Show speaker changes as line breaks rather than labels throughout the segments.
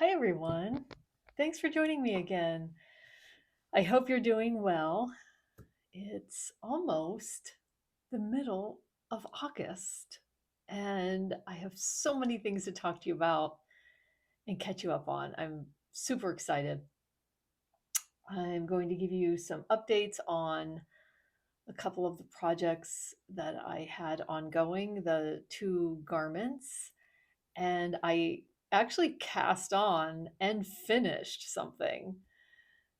Hi, everyone. Thanks for joining me again. I hope you're doing well. It's almost the middle of August, and I have so many things to talk to you about and catch you up on. I'm super excited. I'm going to give you some updates on a couple of the projects that I had ongoing, the two garments, and I actually cast on and finished something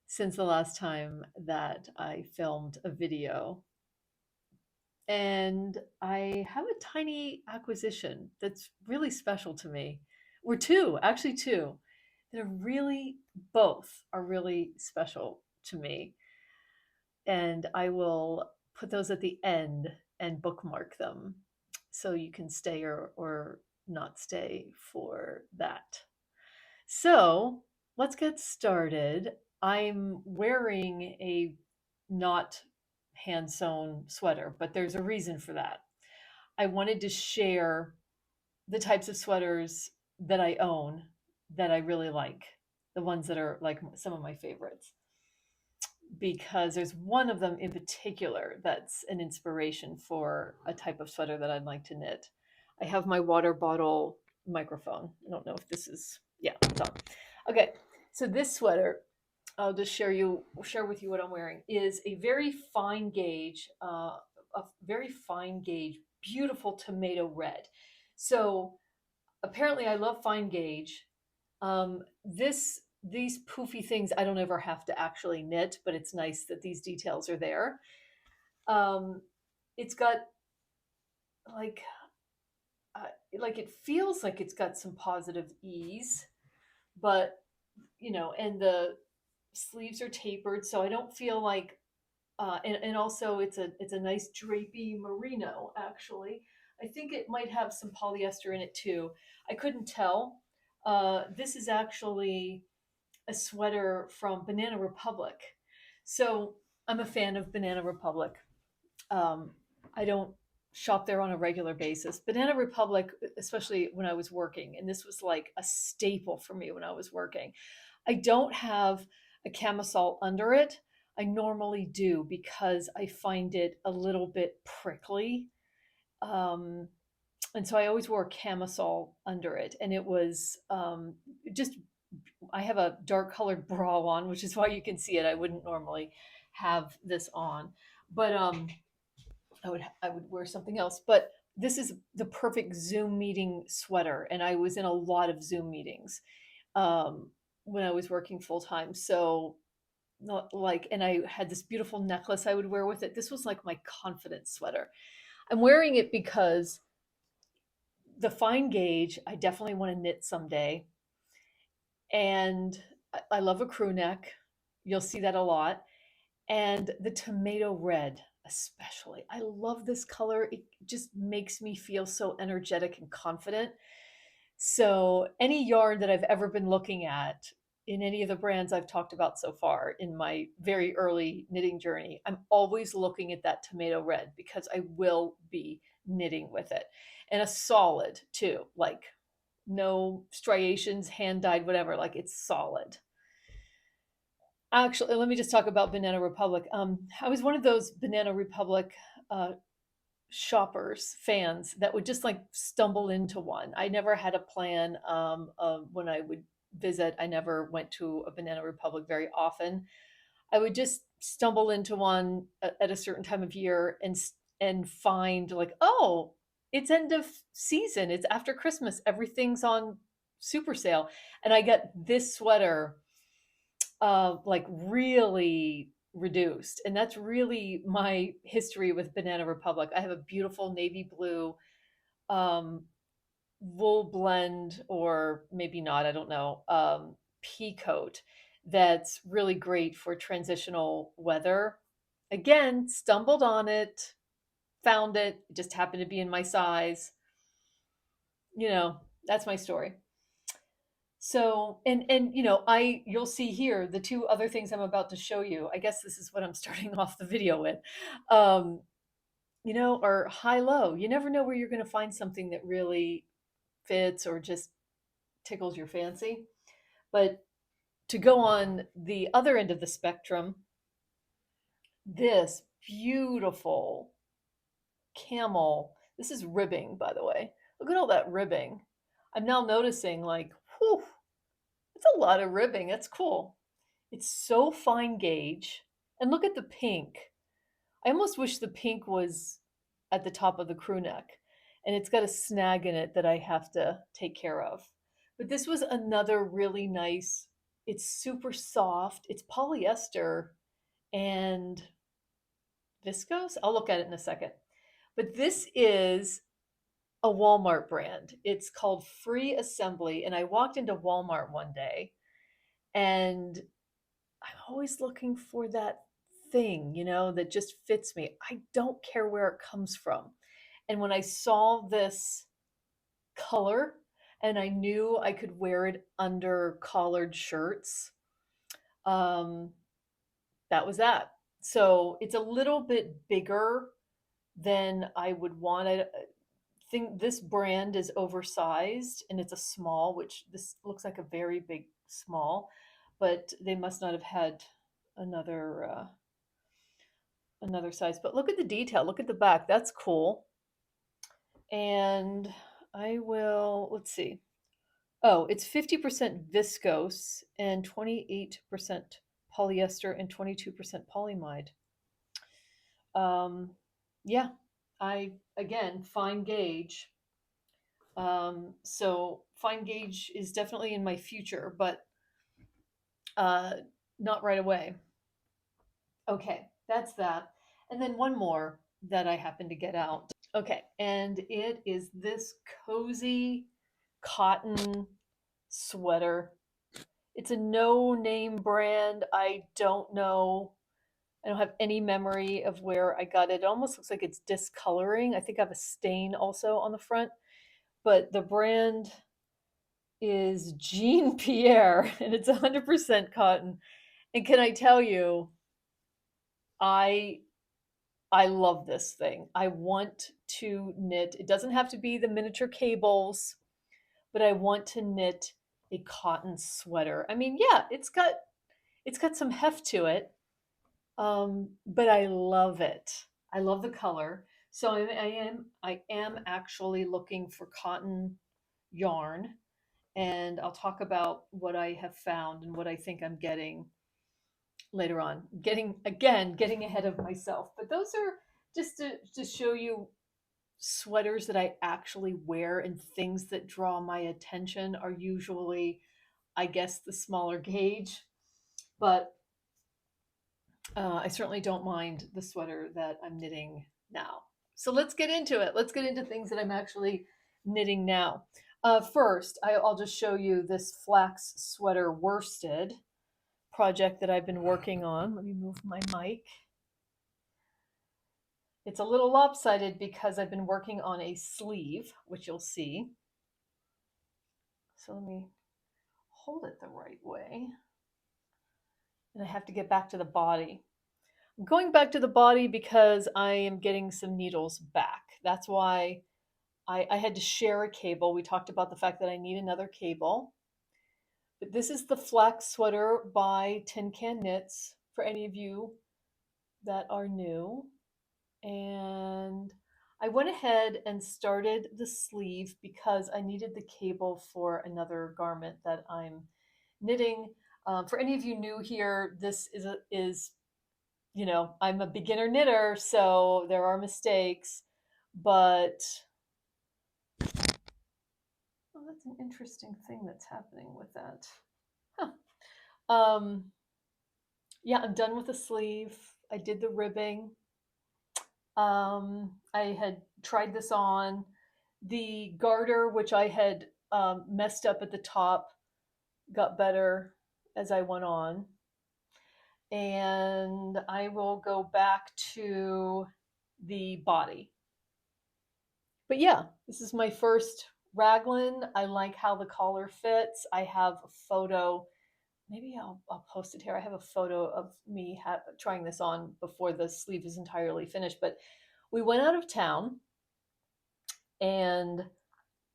since the last time that I filmed a video. And I have a tiny acquisition that's really special to me. Or two, actually two, that are really, both are really special to me. And I will put those at the end and bookmark them so you can stay or not stay for that. So let's get started. I'm wearing a not hand sewn sweater, but there's a reason for that. I wanted to share the types of sweaters that I own that I really like, the ones that are like some of my favorites, because there's one of them in particular that's an inspiration for a type of sweater that I'd like to knit. I have my water bottle microphone. I don't know if this is, yeah, it's on. Okay, so this sweater, I'll just share with you what I'm wearing, is a very fine gauge, beautiful tomato red. So apparently I love fine gauge. These poofy things I don't ever have to actually knit, but it's nice that these details are there. It's got like like it feels like it's got some positive ease, but and the sleeves are tapered, so I don't feel like and also it's a nice drapey merino actually. I think it might have some polyester in it too. I couldn't tell. This is actually a sweater from Banana Republic. So I'm a fan of Banana Republic. Um, I don't shop there on a regular basis. Banana Republic, especially when I was working, and this was like a staple for me when I was working. I don't have a camisole under it. I normally do because I find it a little bit prickly. Um, and so I always wore a camisole under it. And it was just, I have a dark colored bra on, which is why you can see it. I wouldn't normally have this on, but I would wear something else. But this is the perfect Zoom meeting sweater, and I was in a lot of Zoom meetings um, when I was working full time. So not like, and I had this beautiful necklace I would wear with it. This was like my confidence sweater. I'm wearing it because the fine gauge, I definitely want to knit someday. And I love a crew neck. You'll see that a lot. And the tomato red, especially. I love this color. It just makes me feel so energetic and confident. So, any yarn that I've ever been looking at in any of the brands I've talked about so far in my very early knitting journey, I'm always looking at that tomato red because I will be knitting with it. And a solid too, like no striations, hand dyed, whatever, like it's solid. Actually, let me just talk about Banana Republic. I was one of those Banana Republic uh, shoppers, fans that would just like stumble into one. I never had a plan of when I would visit. I never went to a Banana Republic very often. I would just stumble into one at a certain time of year and find like, oh, it's end of season. It's after Christmas. Everything's on super sale, and I get this sweater like really reduced. And that's really my history with Banana Republic. I have a beautiful navy blue um, wool blend, or maybe not, I don't know, pea coat that's really great for transitional weather. Again, stumbled on it, found it, just happened to be in my size. That's my story. So, and you'll see here the two other things I'm about to show you. I guess this is what I'm starting off the video with. Um, are high low. You never know where you're going to find something that really fits or just tickles your fancy. But to go on the other end of the spectrum, this beautiful camel, this is ribbing, by the way. Look at all that ribbing. I'm now noticing, like, whew, it's a lot of ribbing. That's cool. It's so fine gauge. And look at the pink. I almost wish the pink was at the top of the crew neck. And it's got a snag in it that I have to take care of. But this was another really nice, it's super soft. It's polyester and viscose. I'll look at it in a second. But this is a Walmart brand. It's called Free Assembly. And I walked into Walmart one day and I'm always looking for that thing, that just fits me. I don't care where it comes from. And when I saw this color and I knew I could wear it under collared shirts, um, that was that. So it's a little bit bigger than I would want. I think this brand is oversized and it's a small, which this looks like a very big small, but they must not have had another another size. But look at the detail. Look at the back. That's cool. And I will, let's see. Oh, it's 50% viscose and 28% polyester and 22% polyamide. Yeah, again, fine gauge. So fine gauge is definitely in my future, but uh, not right away. Okay, that's that. And then one more that I happened to get out. Okay, and it is this cozy cotton sweater. It's a no name brand. I don't know. I don't have any memory of where I got it. It almost looks like it's discoloring. I think I have a stain also on the front, but the brand is Jean Pierre and it's 100% cotton. And can I tell you, I I love this thing. I want to knit. It doesn't have to be the miniature cables, but I want to knit a cotton sweater. I mean, yeah, it's got some heft to it, but I love it. I love the color. So I am actually looking for cotton yarn, and I'll talk about what I have found and what I think I'm getting later on. Getting ahead of myself. But those are just to show you sweaters that I actually wear, and things that draw my attention are usually, I guess, the smaller gauge. But I certainly don't mind the sweater that I'm knitting now. So let's get into it. Let's get into things that I'm actually knitting now. First, I'll just show you this Flax Sweater Worsted project that I've been working on. Let me move my mic. It's a little lopsided because I've been working on a sleeve, which you'll see. So let me hold it the right way. And I have to get back to the body. I'm going back to the body because I am getting some needles back. That's why I had to share a cable. We talked about the fact that I need another cable. But this is the Flax Sweater by Tin Can Knits, for any of you that are new. And I went ahead and started the sleeve because I needed the cable for another garment that I'm knitting. For any of you new here, this is I'm a beginner knitter, so there are mistakes, but that's an interesting thing that's happening with that. Huh. Yeah, I'm done with the sleeve. I did the ribbing. I had tried this on. The garter, which I had messed up at the top, got better as I went on. And I will go back to the body. But yeah, this is my first raglan. I like how the collar fits. I have a photo. Maybe I'll post it here. I have a photo of me trying this on before the sleeve is entirely finished. But we went out of town and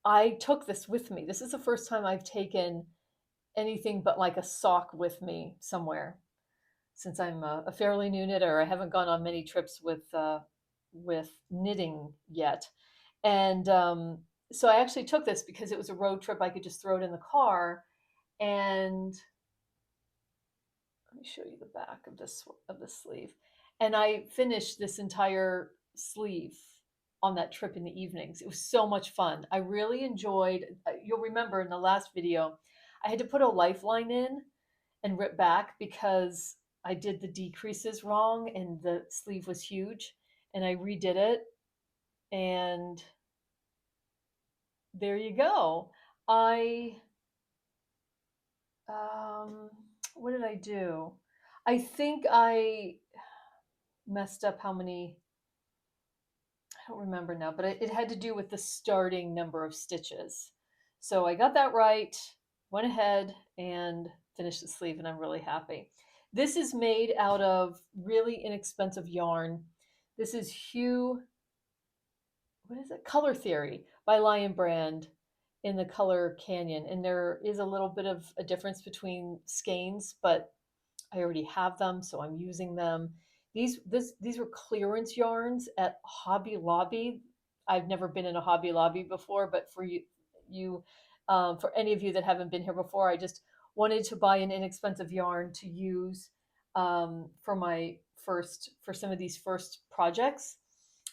I took this with me. This is the first time I've taken anything but like a sock with me somewhere. Since I'm a fairly new knitter, I haven't gone on many trips with knitting yet. And so I actually took this because it was a road trip. I could just throw it in the car. And let me show you the back of the sleeve. And I finished this entire sleeve on that trip in the evenings. It was so much fun. I really enjoyed. You'll remember in the last video, I had to put a lifeline in and rip back because I did the decreases wrong and the sleeve was huge, and I redid it, and there you go. I what did I do? I think I messed up how many, I don't remember now, but it had to do with the starting number of stitches. So I got that right, went ahead and finished the sleeve, and I'm really happy. This is made out of really inexpensive yarn. This is what is it? Color Theory by Lion Brand in the color Canyon. And there is a little bit of a difference between skeins, but I already have them, so I'm using them. These were clearance yarns at Hobby Lobby. I've never been in a Hobby Lobby before, but for for any of you that haven't been here before, I just wanted to buy an inexpensive yarn to use for some of these first projects,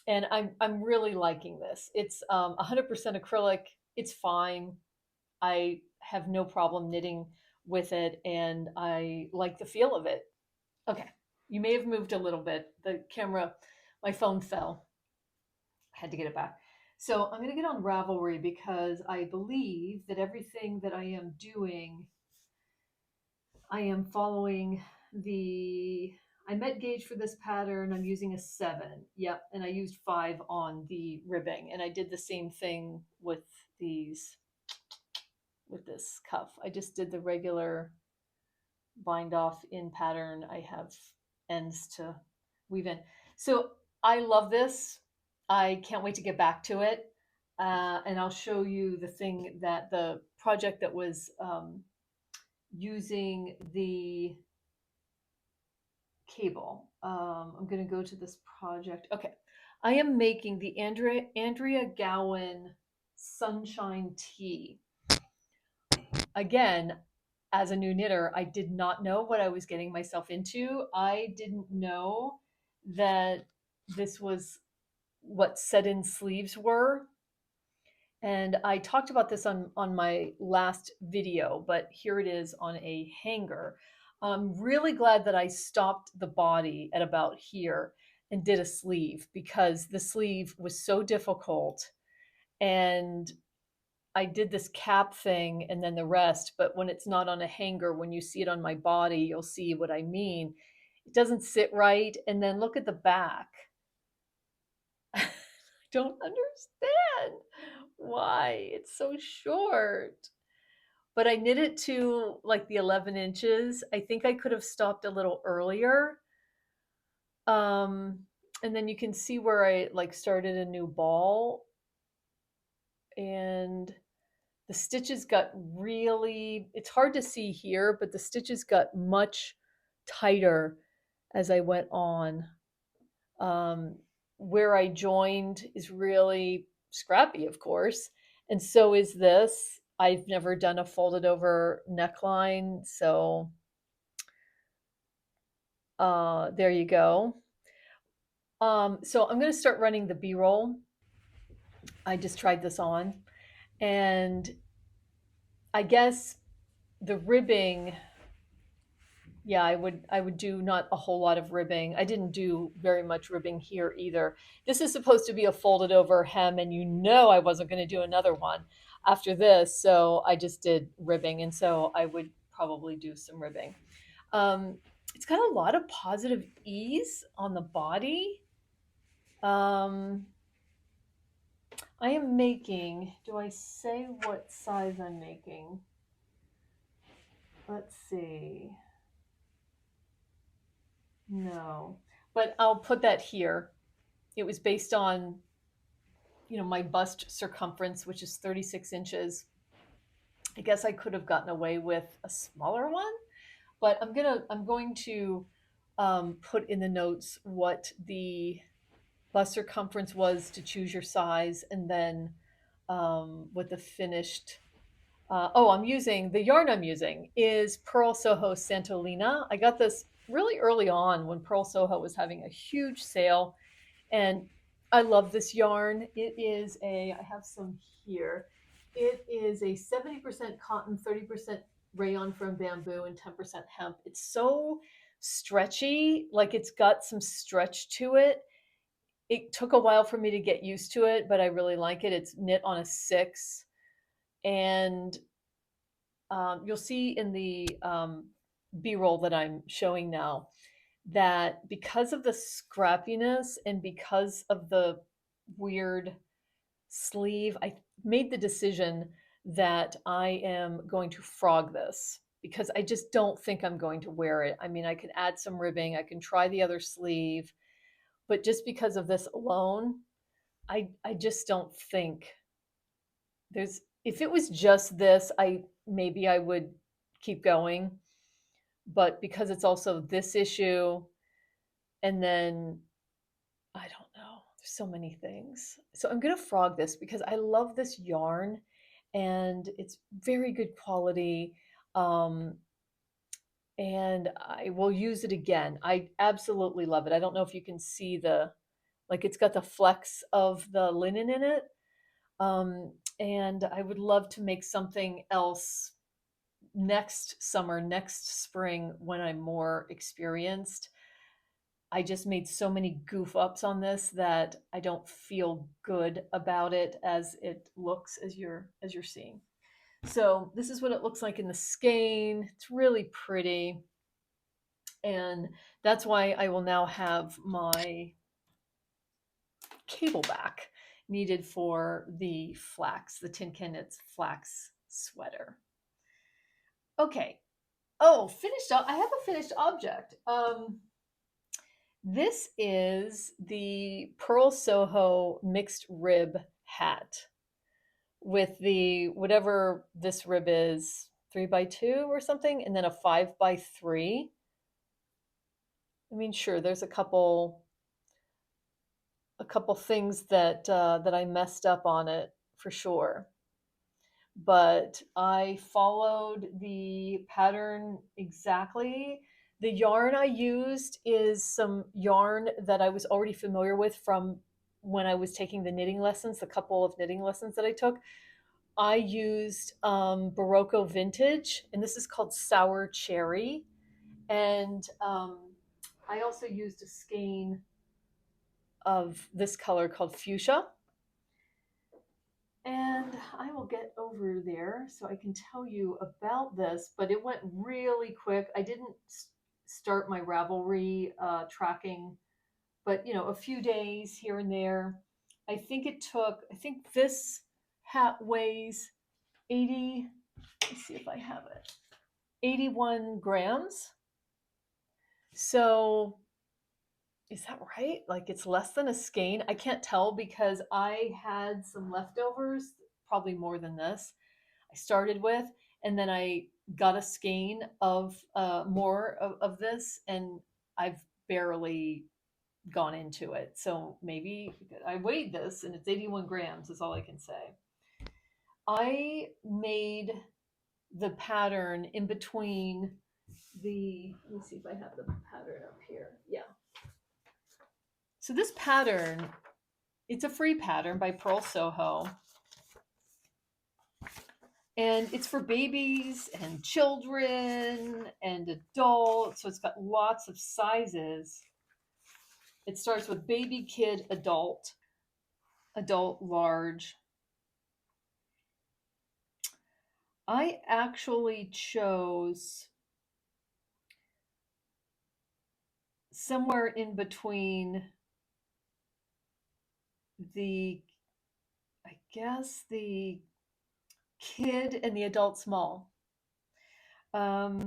and I'm really liking this. It's 100% acrylic. It's fine. I have no problem knitting with it, and I like the feel of it. Okay, you may have moved a little bit. The camera, my phone fell. I had to get it back. So I'm going to get on Ravelry because I believe that everything that I am doing, I am following I met gauge for this pattern. I'm using a 7. Yep, and I used 5 on the ribbing, and I did the same thing with this cuff. I just did the regular bind off in pattern. I have ends to weave in. So I love this. I can't wait to get back to it. And I'll show you the project that was using the cable. I'm going to go to this project. Okay. I am making the Andrea Gaughan Sunshine Tea. Again, as a new knitter, I did not know what I was getting myself into. I didn't know that this was what set-in sleeves were. And I talked about this on my last video, but here it is on a hanger. I'm really glad that I stopped the body at about here and did a sleeve, because the sleeve was so difficult, and I did this cap thing and then the rest, but when it's not on a hanger, when you see it on my body, you'll see what I mean. It doesn't sit right. And then look at the back. I don't understand why it's so short. But I knit it to like the 11 inches. I think I could have stopped a little earlier. And then you can see where I like started a new ball, and the stitches got really, it's hard to see here, but the stitches got much tighter as I went on. Where I joined is really scrappy, of course, and so is this. I've never done a folded over neckline, so there you go. So I'm going to start running the B-roll. I just tried this on, and I guess the ribbing, yeah, I would do not a whole lot of ribbing. I didn't do very much ribbing here either. This is supposed to be a folded over hem, and you know I wasn't going to do another one after this, so I just did ribbing, and so I would probably do some ribbing. It's got a lot of positive ease on the body. I am making, do I say what size I'm making? Let's see. No, but I'll put that here. It was based on, my bust circumference, which is 36 inches. I guess I could have gotten away with a smaller one, but I'm going to put in the notes what the bust circumference was to choose your size, and then what the finished. I'm using the yarn I'm using is Purl Soho Santolina. I got this really early on when Purl Soho was having a huge sale, and I love this yarn. I have some here. It is a 70% cotton, 30% rayon from bamboo, and 10% hemp. It's so stretchy, like it's got some stretch to it. It took a while for me to get used to it, but I really like it. It's knit on a 6. And you'll see in the B-roll that I'm showing now that because of the scrappiness and because of the weird sleeve, I made the decision that I am going to frog this because I just don't think I'm going to wear it. I mean, I could add some ribbing, I can try the other sleeve, but just because of this alone, I just don't think there's, if it was just this, maybe I would keep going, but because it's also this issue, and then I don't know, there's so many things. So I'm gonna frog this because I love this yarn and it's very good quality. Um, and I will use it again. I absolutely love it. I don't know if you can see like it's got the flecks of the linen in it. And I would love to make something else next summer, next spring when I'm more experienced. I just made so many goof ups on this that I don't feel good about it as it looks, as you're seeing. So this is what it looks like in the skein. It's really pretty. And that's why I will now have my cable back needed for the Tin Can Knits flax sweater. Okay. Oh, finished up. I have a finished object. This is the Purl Soho mixed rib hat with the whatever this rib is, 3x2 or something, and then a 5x3. I mean, sure, there's a couple things that I messed up on it for sure, but I followed the pattern exactly. The yarn I used is some yarn that I was already familiar with from when I was taking the knitting lessons, the couple of knitting lessons that I took. I used Berroco Vintage, and this is called Sour Cherry. And I also used a skein of this color called Fuchsia. And I will get over there so I can tell you about this, but it went really quick. I didn't start my Ravelry tracking, but a few days here and there. I think this hat weighs 80, let's see if I have it, 81 grams. So is that right? Like it's less than a skein? I can't tell because I had some leftovers, probably more than this, I started with, and then I got a skein of more of this, and I've barely gone into it. So maybe I weighed this and it's 81 grams, is all I can say. I made the pattern in between let me see if I have the pattern up here. Yeah. So this pattern, it's a free pattern by Purl Soho. And it's for babies and children and adults. So it's got lots of sizes. It starts with baby, kid, adult, large. I actually chose somewhere in between the kid and the adult small. I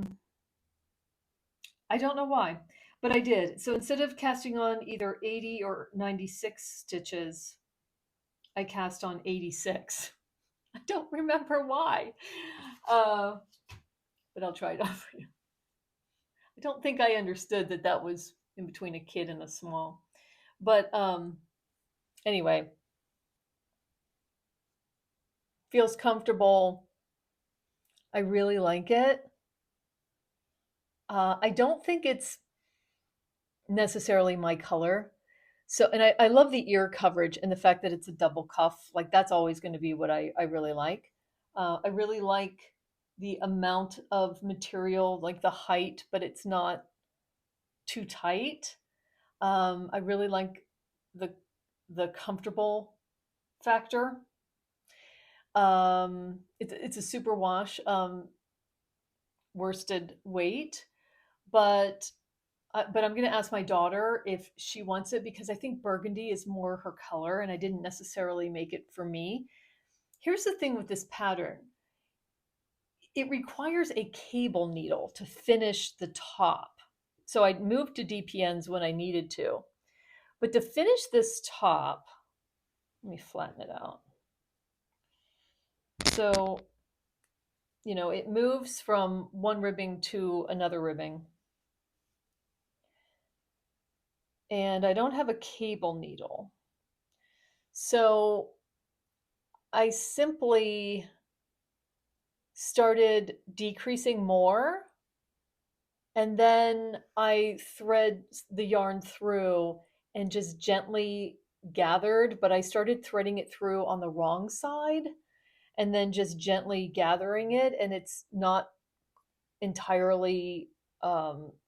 don't know why, but I did. So instead of casting on either 80 or 96 stitches, I cast on 86. I don't remember why. But I'll try it out for you. I don't think I understood that that was in between a kid and a small. But anyway, feels comfortable. I really like it. I don't think it's necessarily my color. So, and I love the ear coverage and the fact that it's a double cuff. Like that's always going to be what I really like. I really like the amount of material, like the height, but it's not too tight. I really like the comfortable factor. It's a super wash worsted weight, but I'm going to ask my daughter if she wants it because I think burgundy is more her color and I didn't necessarily make it for me. Here's the thing with this pattern. It requires a cable needle to finish the top. So I moved to DPNs when I needed to. But to finish this top, let me flatten it out. So, you know, it moves from one ribbing to another ribbing. And I don't have a cable needle. So I simply started decreasing more and then I thread the yarn through and just gently gathered, but I started threading it through on the wrong side and then just gently gathering it, and it's not entirely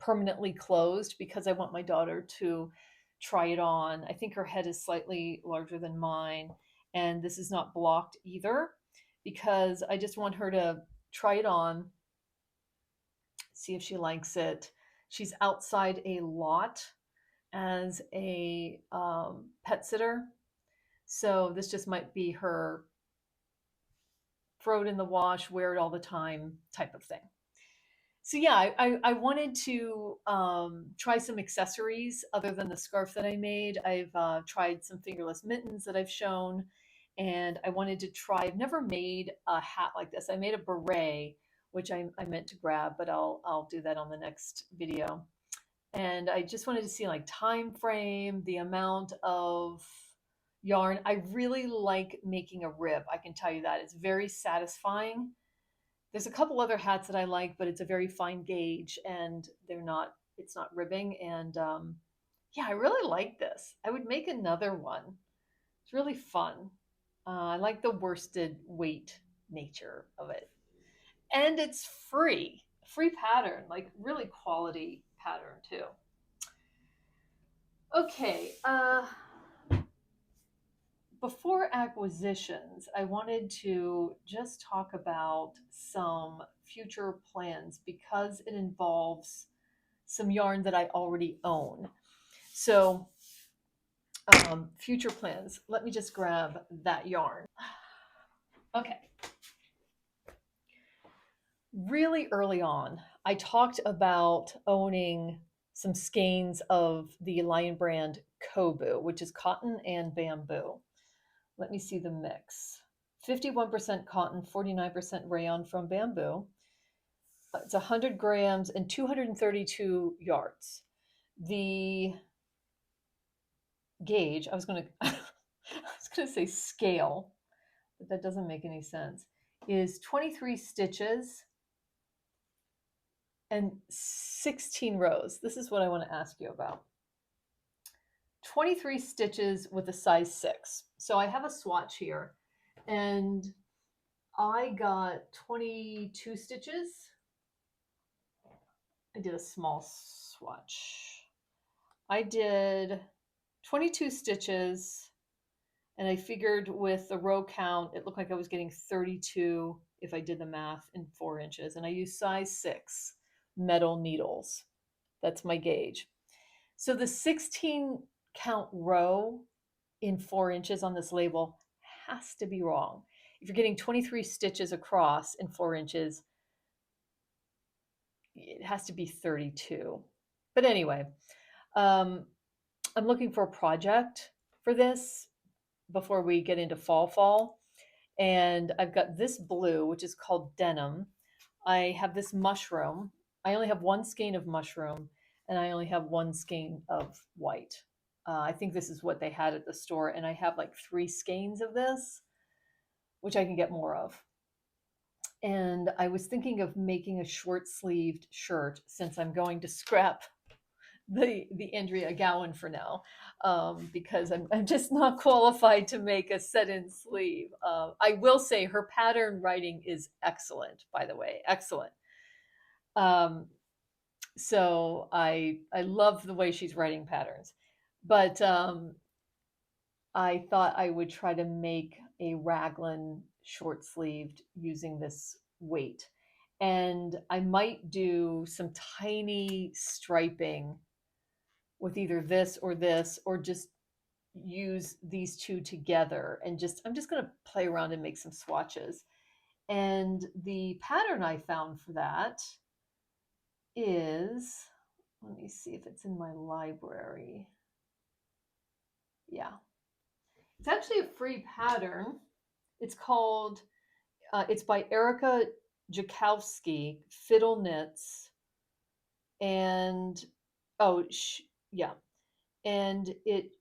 permanently closed because I want my daughter to try it on. I think her head is slightly larger than mine, and this is not blocked either because I just want her to try it on, see if she likes it. She's outside a lot as a pet sitter, so this just might be her throw it in the wash, wear it all the time type of thing. So yeah, I wanted to try some accessories other than the scarf that I made. I've tried some fingerless mittens that I've shown, and I wanted to try. I've never made a hat like this. I made a beret, which I meant to grab, but I'll do that on the next video. And I just wanted to see like time frame, the amount of yarn. I really like making a rib. I can tell you that it's very satisfying. There's a couple other hats that I like, but it's a very fine gauge and it's not ribbing. And yeah, I really like this. I would make another one. It's really fun. I like the worsted weight nature of it. And it's free pattern, like really quality pattern too. Okay. Before acquisitions, I wanted to just talk about some future plans because it involves some yarn that I already own. So, future plans. Let me just grab that yarn. Okay. Really early on, I talked about owning some skeins of the Lion brand Kobu, which is cotton and bamboo. Let me see the mix. 51% cotton, 49% rayon from bamboo. It's 100 grams and 232 yards. The gauge, I was going to say scale, but that doesn't make any sense, is 23 stitches and 16 rows. This is what I want to ask you about. 23 stitches with a size 6. So I have a swatch here and I got 22 stitches. I did a small swatch. I did 22 stitches and I figured with the row count, it looked like I was getting 32 if I did the math in 4 inches. And I used size 6 metal needles. That's my gauge. So the 16 count row in 4 inches on this label has to be wrong. If you're getting 23 stitches across in 4 inches, it has to be 32. But anyway, I'm looking for a project for this before we get into fall. And I've got this blue, which is called denim. I have this mushroom. I only have one skein of mushroom, and I only have one skein of white. I think this is what they had at the store, and I have like 3 skeins of this, which I can get more of. And I was thinking of making a short sleeved shirt since I'm going to scrap the Andrea Gaughan for now, because I'm just not qualified to make a set-in sleeve. I will say her pattern writing is excellent, by the way, excellent. Um, so I love the way she's writing patterns, but I thought I would try to make a raglan short sleeved using this weight. And I might do some tiny striping with either this, or just use these two together. And I'm just going to play around and make some swatches. And the pattern I found for that is, let me see if it's in my library. Yeah, it's actually a free pattern. It's called, it's by Erica Jakowski, Fiddle Knits. And, oh, yeah. And it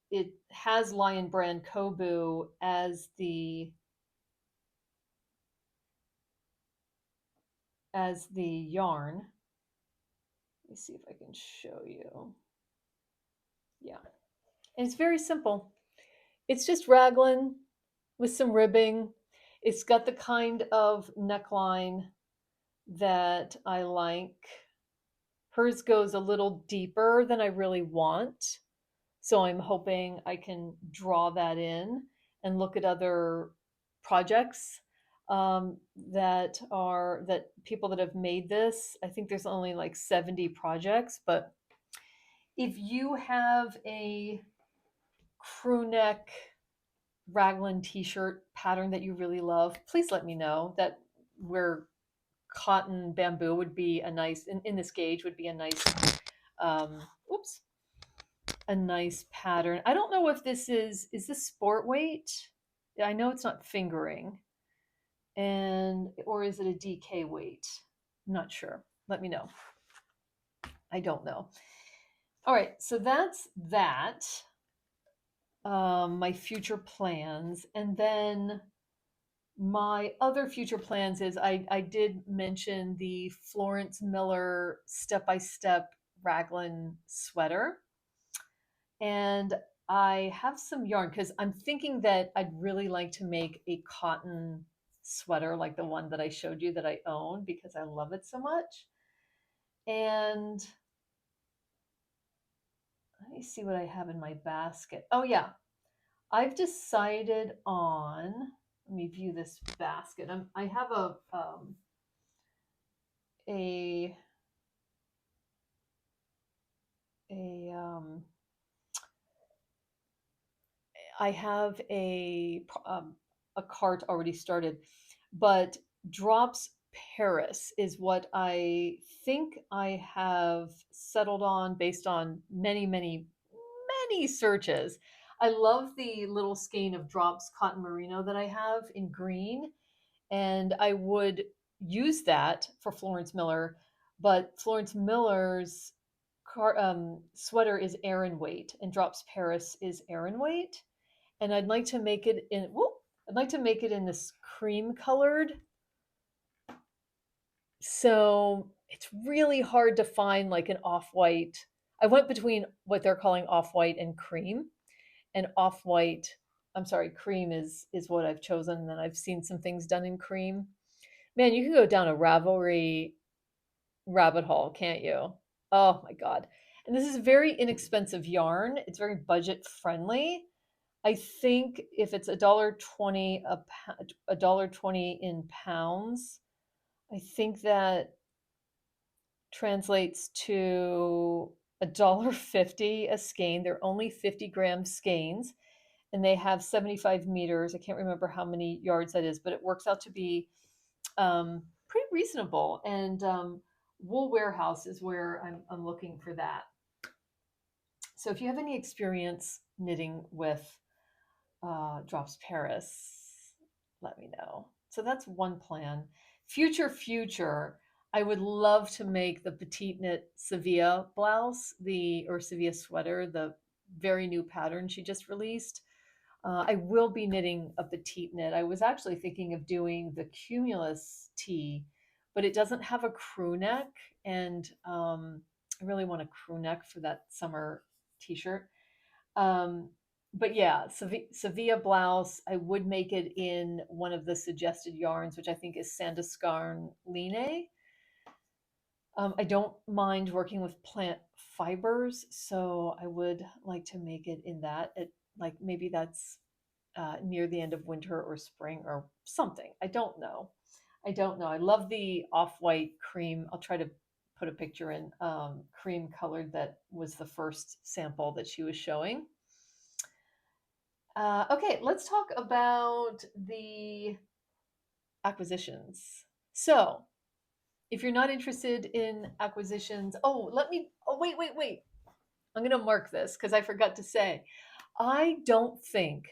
has Lion Brand Kobu as the yarn. Let me see if I can show you. Yeah. And it's very simple. It's just raglan with some ribbing. It's got the kind of neckline that I like. Hers goes a little deeper than I really want. So I'm hoping I can draw that in and look at other projects, that people that have made this. I think there's only like 70 projects, but if you have a crew neck raglan t-shirt pattern that you really love, please let me know. That where cotton bamboo would be a nice, in this gauge would be a nice, oops, a nice pattern. I don't know if this is this sport weight? I know it's not fingering. And or is it a DK weight? I'm not sure. Let me know. I don't know. All right, so that's that. My future plans, and then my other future plans is I did mention the Florence Miller step-by-step raglan sweater. And I have some yarn because I'm thinking that I'd really like to make a cotton sweater like the one that I showed you that I own because I love it so much. And let me see what I have in my basket. Oh yeah, I've decided on, let me view this basket. I have a I have a cart already started, but Drops Paris is what I think I have settled on based on many, many, many searches. I love the little skein of Drops Cotton Merino that I have in green, and I would use that for Florence Miller, but Florence Miller's sweater is Aran weight, and Drops Paris is Aran weight, and I'd like to make it in. Whoop, I'd like to make it in this cream colored. So it's really hard to find like an off-white. I went between what they're calling off-white and cream, and off-white. I'm sorry, cream is what I've chosen. And then I've seen some things done in cream. Man, you can go down a Ravelry rabbit hole, can't you? Oh my God. And this is very inexpensive yarn. It's very budget friendly. I think if it's $1.20 $1.20 in pounds, I think that translates to $1.50 a skein. They're only 50-gram skeins, and they have 75 meters. I can't remember how many yards that is, but it works out to be pretty reasonable. And Wool Warehouse is where I'm looking for that. So if you have any experience knitting with Drops Paris, let me know. So that's one plan. Future, I would love to make the petite knit Sevilla blouse, or Sevilla sweater, the very new pattern she just released. I will be knitting a petite knit. I was actually thinking of doing the Cumulus tee, but it doesn't have a crew neck, and I really want a crew neck for that summer t-shirt. Um, but yeah, Sevilla blouse, I would make it in one of the suggested yarns, which I think is Santolinain. I don't mind working with plant fibers, so I would like to make it in that. Like maybe that's near the end of winter or spring or something. I don't know. I don't know. I love the off-white cream. I'll try to put a picture in, cream colored, that was the first sample that she was showing. Okay, let's talk about the acquisitions. So, if you're not interested in acquisitions, wait. I'm going to mark this because I forgot to say, I don't think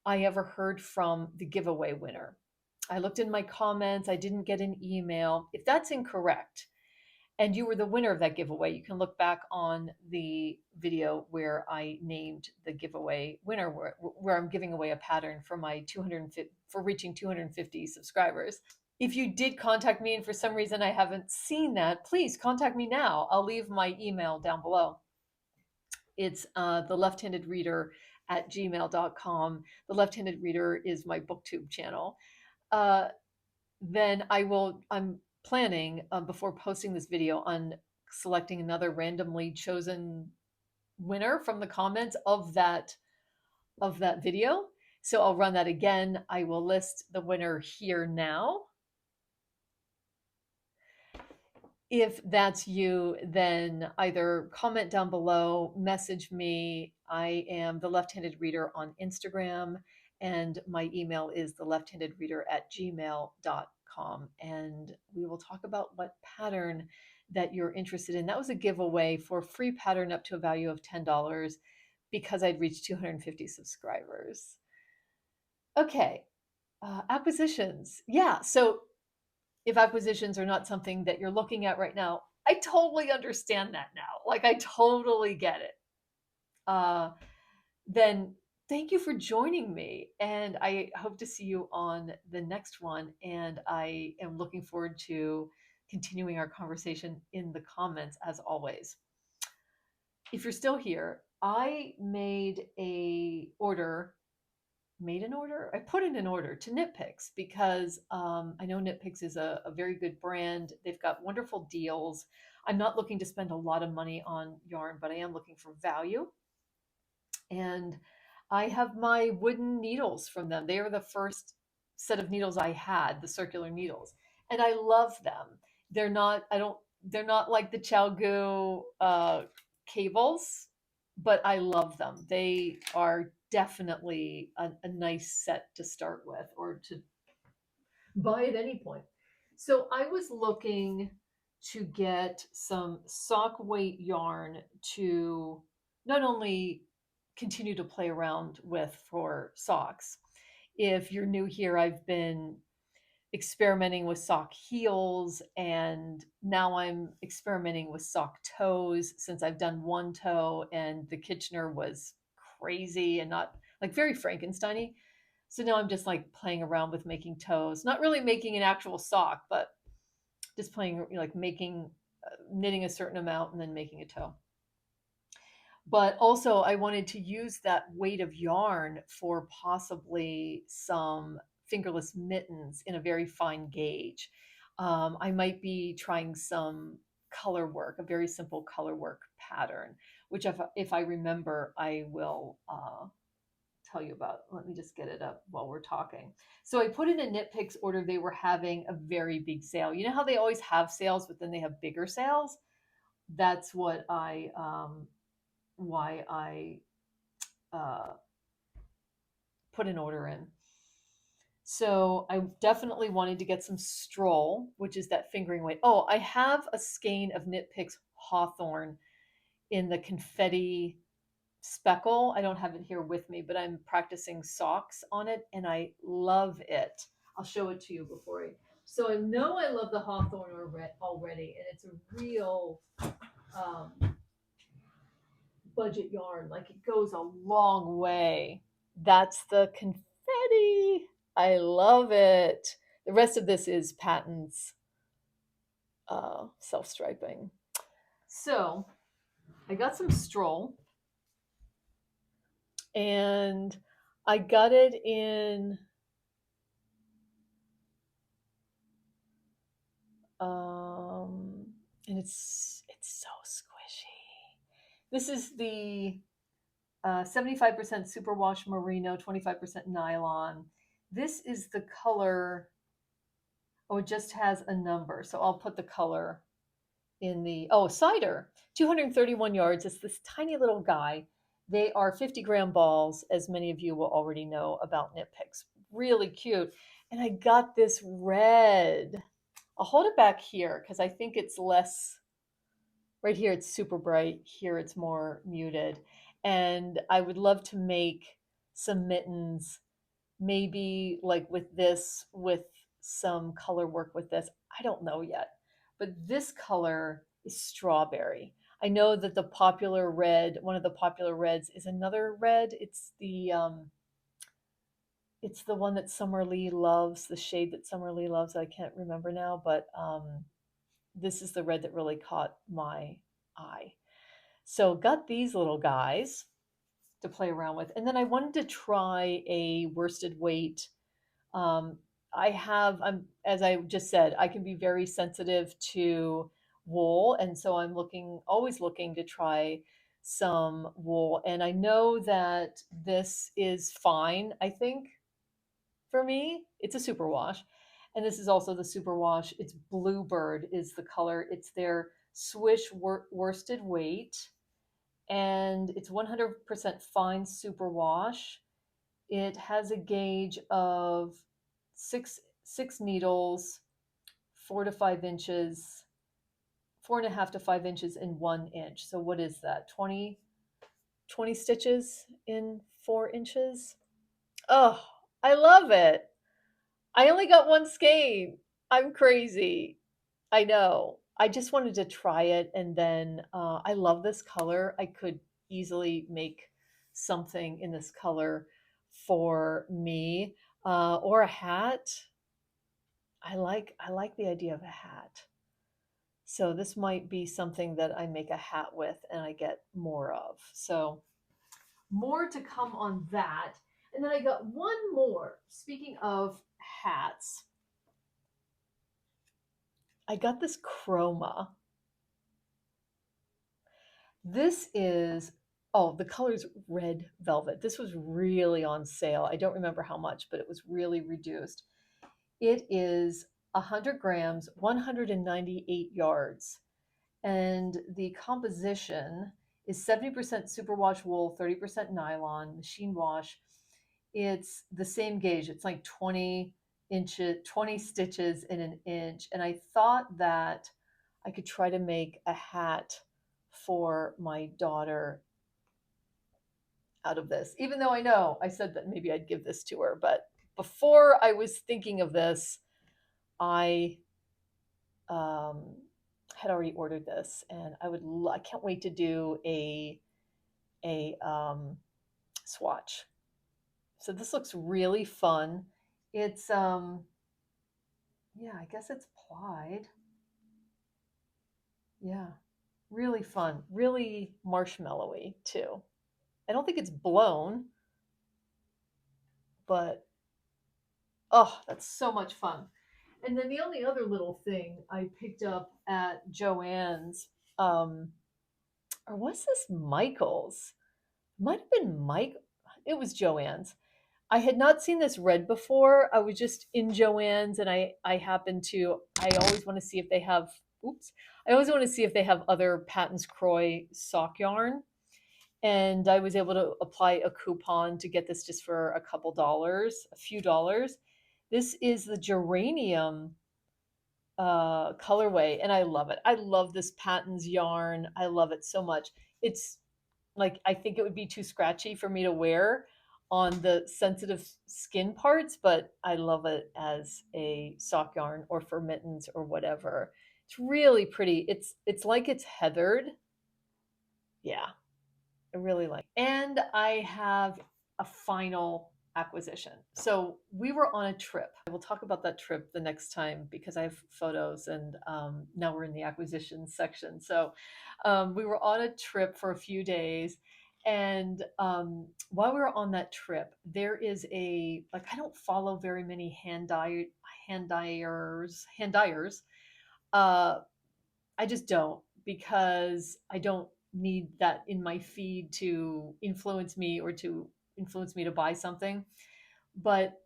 I ever heard from the giveaway winner. I looked in my comments, I didn't get an email. If that's incorrect, and you were the winner of that giveaway, you can look back on the video where I named the giveaway winner, where I'm giving away a pattern for my 250, for reaching 250 subscribers. If you did contact me and for some reason I haven't seen that, please contact me now. I'll leave my email down below. It's the left-handed reader at gmail.com. The left-handed reader is my booktube channel. Then I'm planning, before posting this video, on selecting another randomly chosen winner from the comments of that video. So I'll run that again. I will list the winner here now. If that's you, then either comment down below, message me. I am the left-handed reader on Instagram, and my email is the left-handed reader at gmail.com. And we will talk about what pattern that you're interested in. That was a giveaway for a free pattern up to a value of $10 because I'd reached 250 subscribers. Okay, acquisitions. Yeah, so if acquisitions are not something that you're looking at right now, I totally understand that now. Like, I totally get it. Then thank you for joining me. And I hope to see you on the next one. And I am looking forward to continuing our conversation in the comments as always. If you're still here, I I put in an order to Nitpicks because I know Nitpicks is a very good brand. They've got wonderful deals. I'm not looking to spend a lot of money on yarn, but I am looking for value. And I have my wooden needles from them. They are the first set of needles I had, the circular needles, and I love them. They're not like the ChiaoGoo cables, but I love them. They are definitely a nice set to start with or to buy at any point. So I was looking to get some sock weight yarn to not only continue to play around with for socks. If you're new here, I've been experimenting with sock heels, and now I'm experimenting with sock toes since I've done one toe and the Kitchener was crazy and not like very Frankenstein-y. So now I'm just like playing around with making toes, not really making an actual sock, but just playing, like making, knitting a certain amount and then making a toe. But also I wanted to use that weight of yarn for possibly some fingerless mittens in a very fine gauge. I might be trying some color work, a very simple color work pattern, which if I remember, I will tell you about. Let me just get it up while we're talking. So I put in a Nitpicks order. They were having a very big sale. You know how they always have sales, but then they have bigger sales? That's what why I put an order in. So I definitely wanted to get some Stroll, which is that fingering weight. Oh, I have a skein of Knit Picks Hawthorn in the confetti speckle. I don't have it here with me, but I'm practicing socks on it and I love it. I'll show it to you before I. So I know I love the hawthorn already, and it's a real budget yarn. Like it goes a long way. That's the confetti. I love it. The rest of this is patents, self striping. So I got some Stroll, and I got it in and it's so squishy. This is the 75% superwash merino, 25% nylon. This is the color. Oh, it just has a number, so I'll put the color in the cider. 231 yards. It's this tiny little guy. They are 50-gram balls, as many of you will already know about knit picks. Really cute. And I got this red. I'll hold it back here because I think it's less. Right here, it's super bright. Here, it's more muted. And I would love to make some mittens, maybe like with this, with some color work with this. I don't know yet. But this color is strawberry. I know that the popular red, one of the popular reds is another red. It's the one that Summer Lee loves, the shade that Summer Lee loves. I can't remember now, but this is the red that really caught my eye. So got these little guys to play around with. And then I wanted to try a worsted weight. As I just said, I can be very sensitive to wool. And so I'm always looking to try some wool. And I know that this is fine, I think, for me. It's a superwash. And this is also the superwash. It's Bluebird is the color. It's their Swish worsted weight. And it's 100% fine superwash. It has a gauge of six needles, 4.5 to 5 inches, 4.5 to 5 inches in 1 inch. So what is that? 20 stitches in 4 inches. Oh, I love it. I only got one skein. I'm crazy. I know. I just wanted to try it, and then I love this color. I could easily make something in this color for me, or a hat. I like the idea of a hat. So this might be something that I make a hat with and I get more of. So more to come on that. And then I got one more. Speaking of hats, I got this Chroma. This is, the color's red velvet. This was really on sale. I don't remember how much, but it was really reduced. It is 100 grams, 198 yards. And the composition is 70% superwash wool, 30% nylon, machine wash. It's the same gauge. It's like 20 stitches in an inch. And I thought that I could try to make a hat for my daughter out of this, even though I know I said that maybe I'd give this to her. But before I was thinking of this, I had already ordered this, and I can't wait to do a swatch. So this looks really fun. It's yeah, I guess it's plied. Yeah, really fun, really marshmallowy too. I don't think it's blown, but oh, that's so much fun. And then the only other little thing I picked up at Joann's, or was this Michael's? Might have been Mike. It was Joann's. I had not seen this red before. I was just in Joann's, and I happened to. I always want to see if they have. Oops. I always want to see if they have other Patton's Croy sock yarn, and I was able to apply a coupon to get this just for a couple dollars, a few dollars. This is the geranium colorway, and I love it. I love this Patton's yarn. I love it so much. It's like I think it would be too scratchy for me to wear on the sensitive skin parts, but I love it as a sock yarn or for mittens or whatever. It's really pretty. It's like it's heathered. Yeah, I really like. And I have a final acquisition. So we were on a trip. I will talk about that trip the next time because I have photos, and now we're in the acquisition section. So we were on a trip for a few days. And while we were on that trip, there is a, like, I don't follow very many hand dyers. Uh, I just don't, because I don't need that in my feed to influence me or to influence me to buy something. But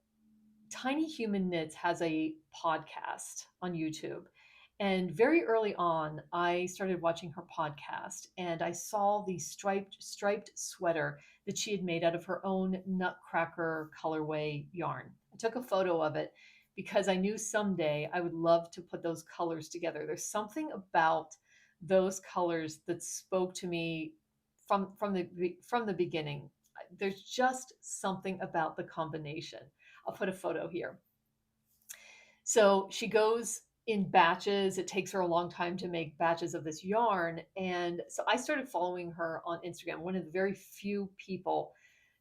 Tiny Human Knits has a podcast on YouTube. And very early on, I started watching her podcast and I saw the striped sweater that she had made out of her own Nutcracker colorway yarn. I took a photo of it because I knew someday I would love to put those colors together. There's something about those colors that spoke to me from the beginning. There's just something about the combination. I'll put a photo here. So she goes in batches. It takes her a long time to make batches of this yarn. And so I started following her on Instagram, one of the very few people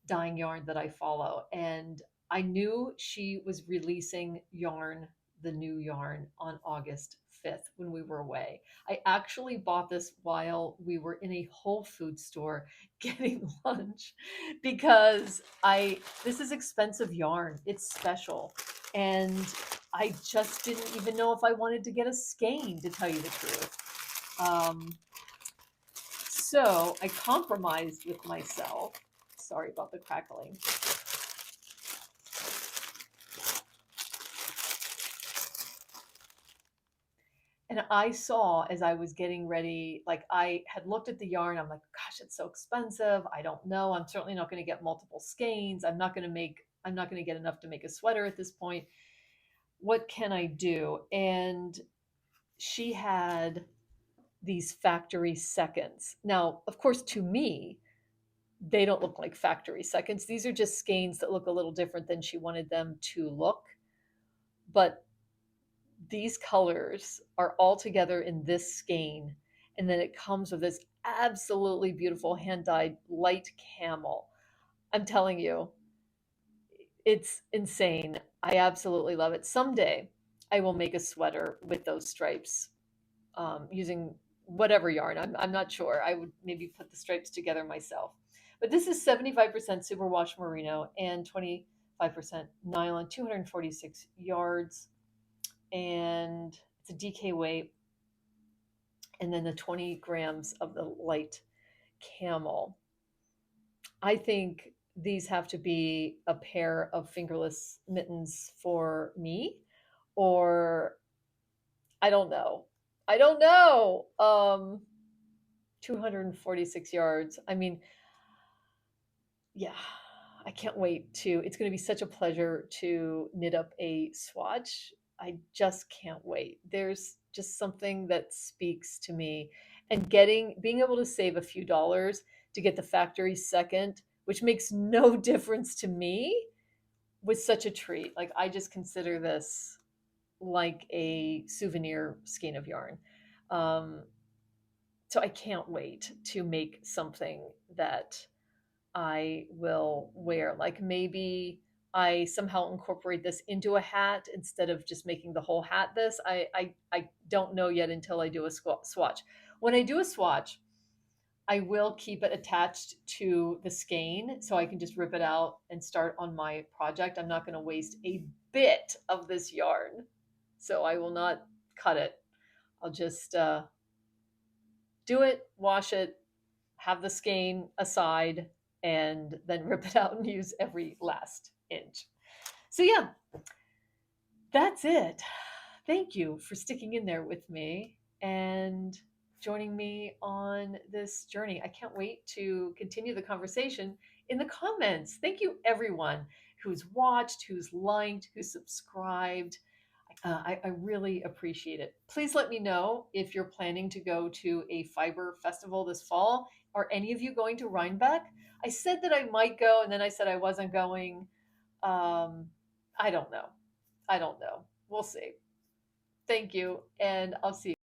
dyeing yarn that I follow. And I knew she was releasing yarn, the new yarn, on August 5th when we were away. I actually bought this while we were in a Whole Food store getting lunch because this is expensive yarn. It's special. And I just didn't even know if I wanted to get a skein, to tell you the truth. So I compromised with myself. Sorry about the crackling. And I saw, as I was getting ready, like I had looked at the yarn. I'm like, gosh, it's so expensive. I don't know. I'm certainly not going to get multiple skeins. I'm not going to get enough to make a sweater at this point. What can I do? And she had these factory seconds. Now, of course, to me, they don't look like factory seconds. These are just skeins that look a little different than she wanted them to look. But these colors are all together in this skein. And then it comes with this absolutely beautiful hand-dyed light camel. I'm telling you, it's insane. I absolutely love it. Someday I will make a sweater with those stripes, using whatever yarn. I'm not sure. I would maybe put the stripes together myself. But this is 75% superwash merino and 25% nylon, 246 yards. And it's a DK weight. And then the 20 grams of the light camel. I think these have to be a pair of fingerless mittens for me, or I don't know. I don't know. 246 yards. I mean, yeah, I can't wait to. It's going to be such a pleasure to knit up a swatch. I just can't wait. There's just something that speaks to me, and being able to save a few dollars to get the factory second, which makes no difference to me, was such a treat. Like, I just consider this like a souvenir skein of yarn. Um, so I can't wait to make something that I will wear. Like, maybe I somehow incorporate this into a hat instead of just making the whole hat this. I don't know yet until I do a swatch. When I do a swatch, I will keep it attached to the skein so I can just rip it out and start on my project. I'm not going to waste a bit of this yarn. So I will not cut it. I'll just do it, wash it, have the skein aside, and then rip it out and use every last inch. So yeah, that's it. Thank you for sticking in there with me and joining me on this journey. I can't wait to continue the conversation in the comments. Thank you, everyone who's watched, who's liked, who's subscribed. I really appreciate it. Please let me know if you're planning to go to a fiber festival this fall. Are any of you going to Rhinebeck? I said that I might go, and then I said I wasn't going. Um, I don't know. I don't know. We'll see. Thank you, and I'll see you.